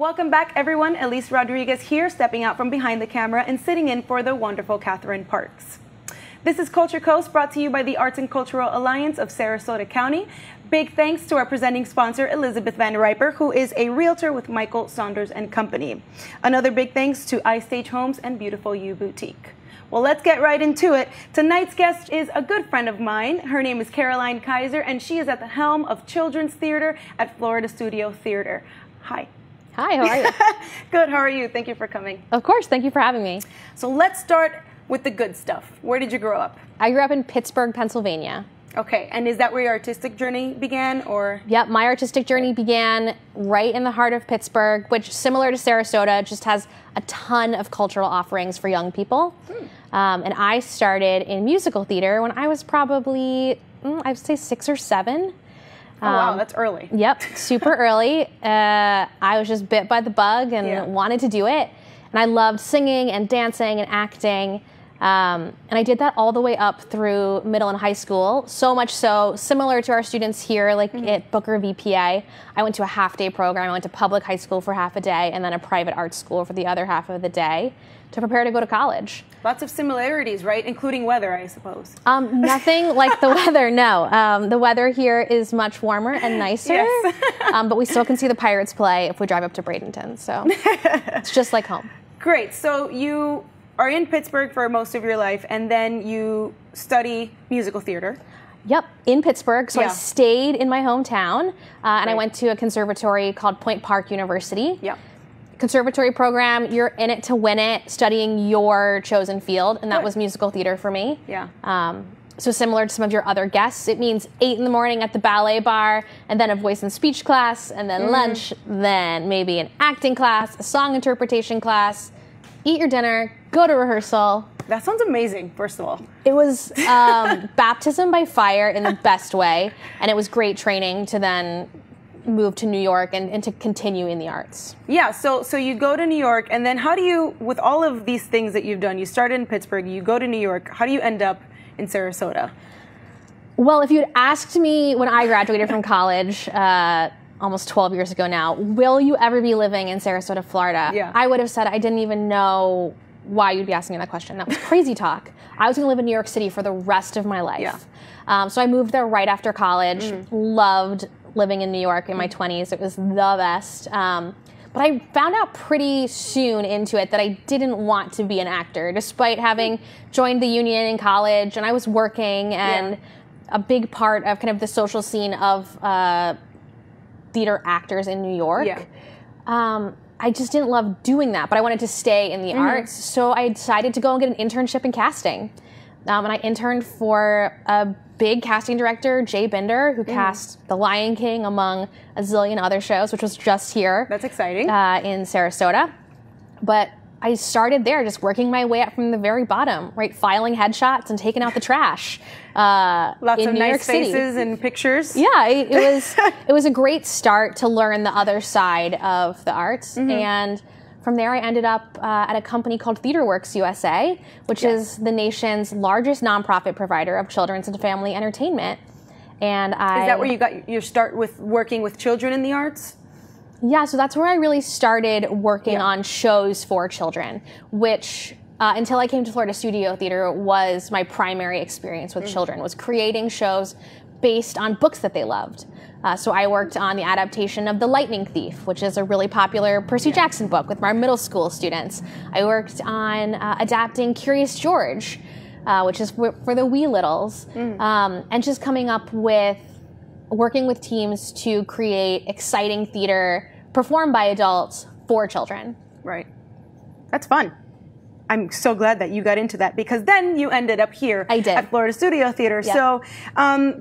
Welcome back, everyone. Elise Rodriguez here, stepping out from behind the camera and sitting in for the wonderful Catherine Parks. This is Culture Coast, brought to you by the Arts and Cultural Alliance of Sarasota County. Big thanks to our presenting sponsor, Elizabeth Van Riper, who is a realtor with Michael Saunders and Company. Another big thanks to iStage Homes and Beautiful You Boutique. Well, let's get right into it. Tonight's guest is a good friend of mine. Her name is Caroline Kaiser, and she is at the helm of Children's Theater at Florida Studio Theater. Hi. Hi, how are you? Good, how are you? Thank you for coming. Of course, thank you for having me. So let's start with the good stuff. Where did you grow up? I grew up in Pittsburg, Pennsylvania. Okay, and is that where your artistic journey began, or? Yep, my artistic journey began right in the heart of Pittsburgh, which, similar to Sarasota, just has a ton of cultural offerings for young people. And I started in musical theater when I was probably, I'd say 6 or 7. Oh, wow, that's early. Yep, super early. I was just bit by the bug and wanted to do it. And I loved singing and dancing and acting. And I did that all the way up through middle and high school. So much so, similar to our students here, like at Booker VPA, I went to a half-day program. I went to public high school for half a day and then a private art school for the other half of the day to prepare to go to college. Lots of similarities, right? Including weather, I suppose. Nothing like the weather, no. The weather here is much warmer and nicer, Yes. but we still can see the Pirates play if we drive up to Bradenton, so it's just like home. Great, so you are in Pittsburgh for most of your life, and then you study musical theater. Yep, in Pittsburgh, so I stayed in my hometown, and I went to a conservatory called Point Park University. Yep. Conservatory program, you're in it to win it, studying your chosen field, and that was musical theater for me. Yeah. So similar to some of your other guests, it means 8 in the morning at the ballet bar, and then a voice and speech class, and then lunch, then maybe an acting class, a song interpretation class, eat your dinner, go to rehearsal. That sounds amazing, first of all. It was baptism by fire in the best way, and it was great training to then move to New York and to continue in the arts. Yeah, so you go to New York, and then how do you, with all of these things that you've done, you started in Pittsburgh, you go to New York, how do you end up in Sarasota? Well, if you'd asked me when I graduated from college, almost 12 years ago now, will you ever be living in Sarasota, Florida? Yeah. I would have said I didn't even know why you'd be asking me that question. That was crazy talk. I was going to live in New York City for the rest of my life. Yeah. So I moved there right after college, loved living in New York in my 20s. It was the best. But I found out pretty soon into it that I didn't want to be an actor, despite having joined the union in college, and I was working, and a big part of kind of the social scene of theater actors in New York. Yeah. I just didn't love doing that, but I wanted to stay in the arts, so I decided to go and get an internship in casting. And I interned for a big casting director, Jay Binder, who cast The Lion King among a zillion other shows, which was just here. That's exciting. In Sarasota. But I started there, just working my way up from the very bottom, right? Filing headshots and taking out the trash. Lots in of New nice York City. faces and pictures. Yeah, it was a great start to learn the other side of the arts. And from there, I ended up at a company called TheaterWorks USA, which is the nation's largest nonprofit provider of children's and family entertainment. And Is that where you got your start with working with children in the arts? Yeah, so that's where I really started working on shows for children, which until I came to Florida Studio Theater was my primary experience with children, was creating shows based on books that they loved. So I worked on the adaptation of The Lightning Thief, which is a really popular Percy Jackson book with our middle school students. I worked on adapting Curious George, which is for the wee littles, and just coming up with working with teams to create exciting theater performed by adults for children. Right. That's fun. I'm so glad that you got into that, because then you ended up here at Florida Studio Theater. Yep. So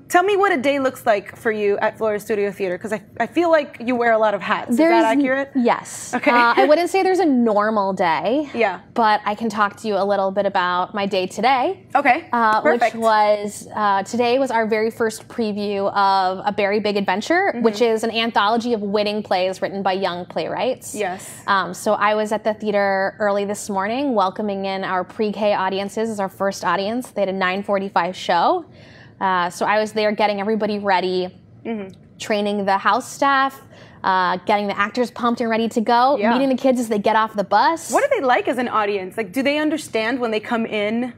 tell me what a day looks like for you at Florida Studio Theater, because I feel like you wear a lot of hats. Is that accurate? Yes. Okay. I wouldn't say there's a normal day. Yeah. But I can talk to you a little bit about my day today. Okay. Perfect. Which was, today was our very first preview of A Very Big Adventure, which is an anthology of winning plays written by young playwrights. Yes. So I was at the theater early this morning, welcoming in our pre-K audiences as our first audience. They had a 9:45 show. So I was there getting everybody ready. training the house staff, getting the actors pumped and ready to go, meeting the kids as they get off the bus. What are they like as an audience? Like, do they understand when they come in?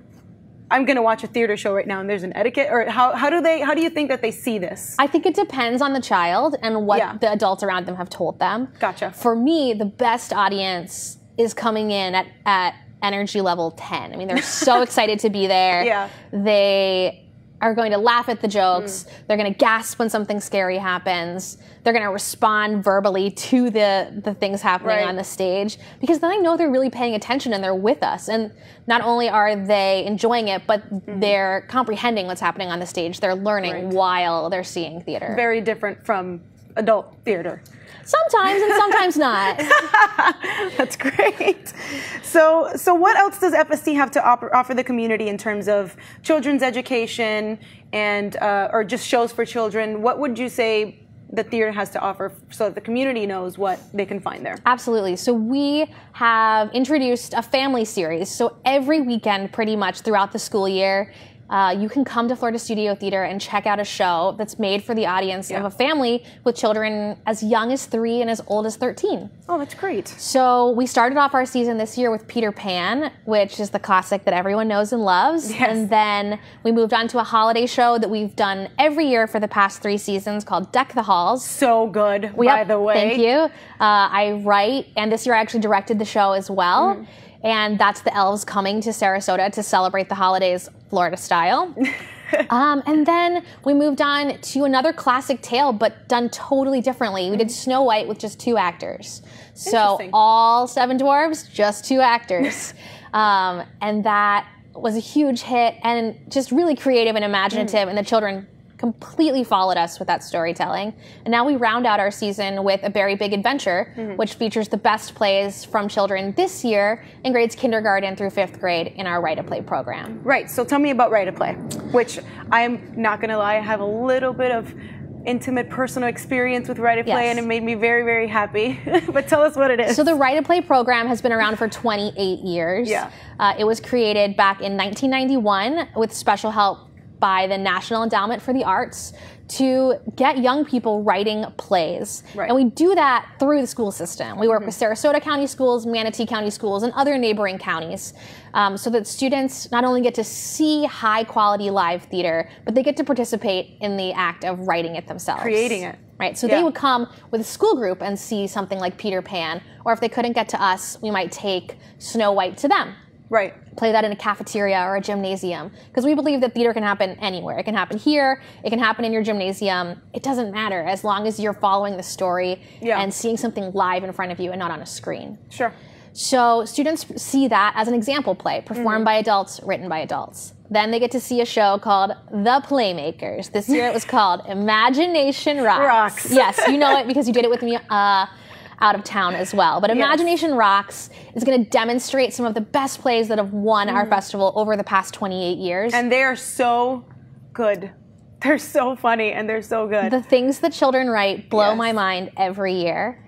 I'm going to watch a theater show right now and there's an etiquette, or how do you think that they see this? I think it depends on the child and what the adults around them have told them. Gotcha. For me, the best audience is coming in at energy level 10. I mean, they're so excited to be there. Yeah. They are going to laugh at the jokes. They're going to gasp when something scary happens. They're going to respond verbally to the things happening on the stage, because then I know they're really paying attention and they're with us. And not only are they enjoying it, but they're comprehending what's happening on the stage. They're learning while they're seeing theater. Very different from adult theater. Sometimes and sometimes not. That's great. So what else does FSC have to offer the community in terms of children's education and or just shows for children? What would you say the theater has to offer so that the community knows what they can find there? Absolutely. So we have introduced a family series. So every weekend, pretty much throughout the school year, you can come to Florida Studio Theater and check out a show that's made for the audience of a family with children as young as 3 and as old as 13. Oh, that's great. So we started off our season this year with Peter Pan, which is the classic that everyone knows and loves. Yes. And then we moved on to a holiday show that we've done every year for the past 3 seasons called Deck the Halls. So good, by the way. Thank you. I write, and this year I actually directed the show as well. And that's the elves coming to Sarasota to celebrate the holidays Florida style. And then we moved on to another classic tale, but done totally differently. We did Snow White with just 2 actors. So all 7 dwarves, just 2 actors. And that was a huge hit and just really creative and imaginative, and the children completely followed us with that storytelling. And now we round out our season with A Very Big Adventure, which features the best plays from children this year in grades kindergarten through 5th grade in our Write a Play program. Right, so tell me about Write a Play, which I'm not gonna lie, I have a little bit of intimate personal experience with Write a Play, and it made me very, very happy. But tell us what it is. So the Write a Play program has been around for 28 years. Yeah. It was created back in 1991 with special help by the National Endowment for the Arts to get young people writing plays. And we do that through the school system. We work with Sarasota County Schools, Manatee County Schools, and other neighboring counties so that students not only get to see high quality live theater, but they get to participate in the act of writing it themselves. Creating it. Right, so they would come with a school group and see something like Peter Pan, or if they couldn't get to us, we might take Snow White to them. Right. Play that in a cafeteria or a gymnasium, because we believe that theater can happen anywhere. It can happen here, it can happen in your gymnasium. It doesn't matter as long as you're following the story and seeing something live in front of you and not on a screen. Sure. So students see that as an example play, performed by adults, written by adults. Then they get to see a show called The Playmakers. This year it was called Imagination Rocks. Yes, you know it because you did it with me out of town as well. But Imagination Rocks is going to demonstrate some of the best plays that have won our festival over the past 28 years. And they are so good. They're so funny and they're so good. The things that children write blow my mind every year.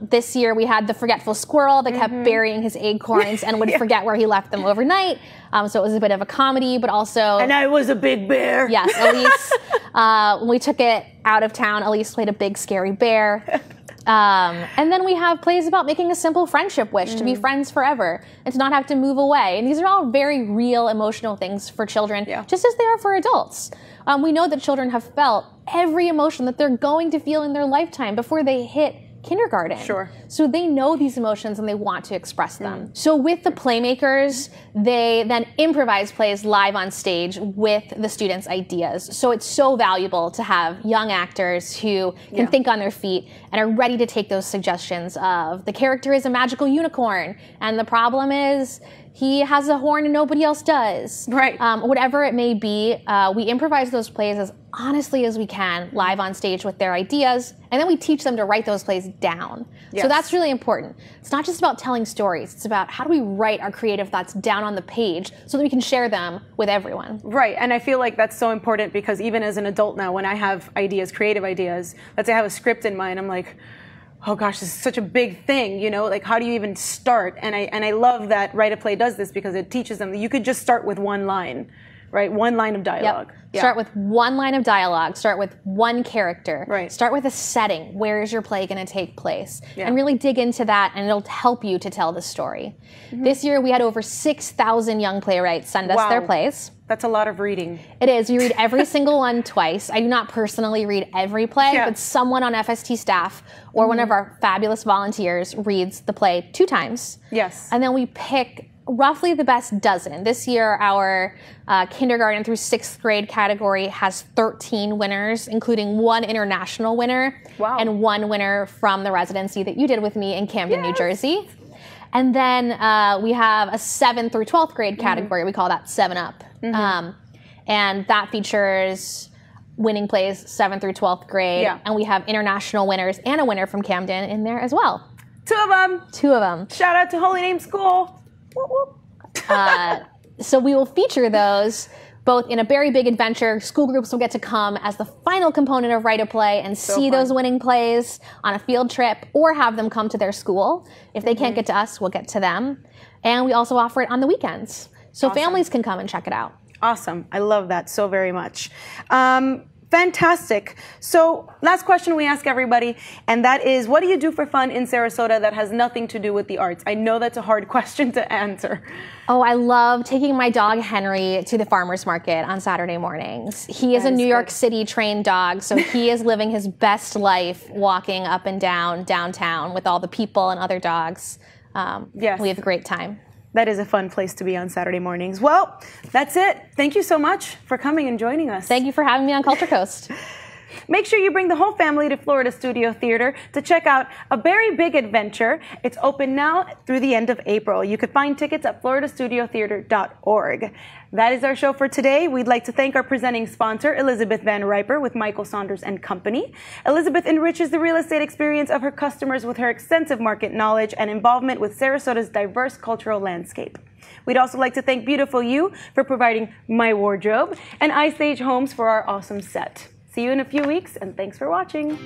This year we had the forgetful squirrel that kept burying his acorns and would forget where he left them overnight. So it was a bit of a comedy, but also... And I was a big bear. Yes, Elise, when we took it out of town, Elise played a big scary bear. And then we have plays about making a simple friendship wish to be friends forever and to not have to move away. And these are all very real emotional things for children, just as they are for adults. We know that children have felt every emotion that they're going to feel in their lifetime before they hit kindergarten. Sure. So they know these emotions and they want to express them. So with the Playmakers, they then improvise plays live on stage with the students' ideas. So it's so valuable to have young actors who can think on their feet and are ready to take those suggestions of the character is a magical unicorn and the problem is he has a horn and nobody else does. Right. Whatever it may be, we improvise those plays as honestly as we can live on stage with their ideas, and then we teach them to write those plays down. So that's really important. It's not just about telling stories, it's about how do we write our creative thoughts down on the page so that we can share them with everyone. Right, and I feel like that's so important because even as an adult now, when I have ideas, creative ideas, let's say I have a script in mind, I'm like, oh gosh, this is such a big thing, you know, like how do you even start? And I love that Write a Play does this because it teaches them that you could just start with one line. right? One line of dialogue. Yep. Yeah. Start with one line of dialogue. Start with one character. Right. Start with a setting. Where is your play going to take place? Yeah. And really dig into that, and it'll help you to tell the story. This year, we had over 6,000 young playwrights send us their plays. That's a lot of reading. It is. We read every single one twice. I do not personally read every play, but someone on FST staff or one of our fabulous volunteers reads the play 2 times. Yes. And then we pick roughly the best dozen. This year, our kindergarten through 6th grade category has 13 winners, including 1 international winner and 1 winner from the residency that you did with me in Camden, New Jersey. And then we have a 7th through 12th grade category. We call that 7 Up. And that features winning plays 7th through 12th grade. Yeah. And we have international winners and a winner from Camden in there as well. 2 of them. 2 of them. Shout out to Holy Name School. Whoop, whoop. So we will feature those both in a very big adventure. School groups will get to come as the final component of Write a Play and see those winning plays on a field trip or have them come to their school. If they can't get to us, we'll get to them. And we also offer it on the weekends. So families can come and check it out. Awesome. I love that so very much. Fantastic. So last question we ask everybody, and that is, what do you do for fun in Sarasota that has nothing to do with the arts? I know that's a hard question to answer. Oh, I love taking my dog Henry to the farmer's market on Saturday mornings. He is a New York City trained dog, so he is living his best life walking up and down downtown with all the people and other dogs. Yes. We have a great time. That is a fun place to be on Saturday mornings. Well, that's it. Thank you so much for coming and joining us. Thank you for having me on Culture Coast. Make sure you bring the whole family to Florida Studio Theater to check out A Very Big Adventure. It's open now through the end of April. You could find tickets at floridastudiotheater.org. That is our show for today. We'd like to thank our presenting sponsor, Elizabeth Van Riper with Michael Saunders and Company. Elizabeth enriches the real estate experience of her customers with her extensive market knowledge and involvement with Sarasota's diverse cultural landscape. We'd also like to thank Beautiful You for providing my wardrobe and iStage Homes for our awesome set. See you in a few weeks, and thanks for watching.